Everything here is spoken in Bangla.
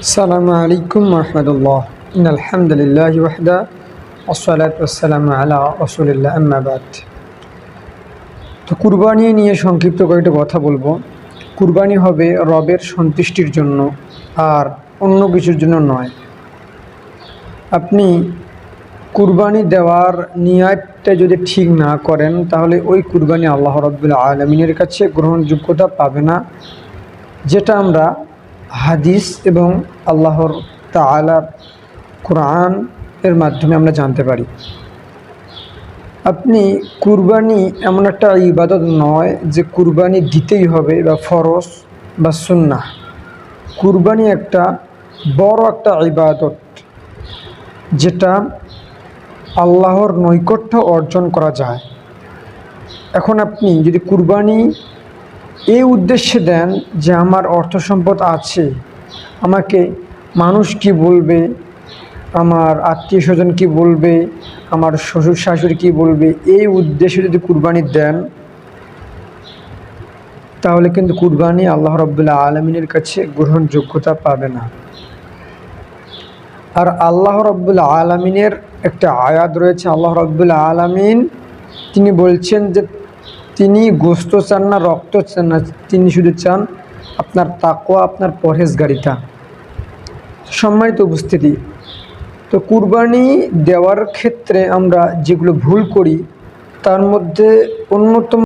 আসসালামু আলাইকুম রহমতুল্লাহ। আলহামদুলিল্লাহ ওয়াহদা ওয়াসসালাতু ওয়াসসালামু আলা রাসূলিল্লাহ আম্মা বাদ। তো কুরবানি নিয়ে সংক্ষিপ্ত কয়েকটা কথা বলবো। কুরবানি হবে রবের সন্তুষ্টির জন্য, আর অন্য কিছুর জন্য নয়। আপনি কুরবানি দেওয়ার নিয়তটা যদি ঠিক না করেন, তাহলে ওই কুরবানি আল্লাহ রাব্বুল আলামিনের কাছে গ্রহণযোগ্যতা পাবে না, যেটা আমরা হাদিস এবং আল্লাহর তাআলার কোরআন এর মাধ্যমে আমরা জানতে পারি। আপনি কুরবানি এমন একটা ইবাদত নয় যে কুরবানি দিতেই হবে বা ফরজ বা সুন্নাহ। কুরবানি একটা বড় একটা ইবাদত, যেটা আল্লাহর নৈকট্য অর্জন করা যায়। এখন আপনি যদি কুরবানি এই উদ্দেশ্যে দেন যে আমার অর্থ সম্পদ আছে, আমাকে মানুষ কি বলবে, আমার আত্মীয় স্বজন কী বলবে, আমার শ্বশুর শাশুড়ি কী বলবে, এই উদ্দেশ্যে যদি কুরবানি দেন, তাহলে কিন্তু কুরবানি আল্লাহ রাব্বুল আলামিনের কাছে গ্রহণযোগ্যতা পাবে না। আর আল্লাহ রাব্বুল আলামিনের একটা আয়াত রয়েছে। আল্লাহ রাব্বুল আলামিন তিনি বলছেন যে তিনি গোশত চান না, রক্ত চান না, তিনি শুধু চান আপনার তাকওয়া, আপনার পরহেজগারিতা। সম্মানিত উপস্থিতি, তো কুরবানি দেওয়ার ক্ষেত্রে আমরা যেগুলো ভুল করি, তার মধ্যে অন্যতম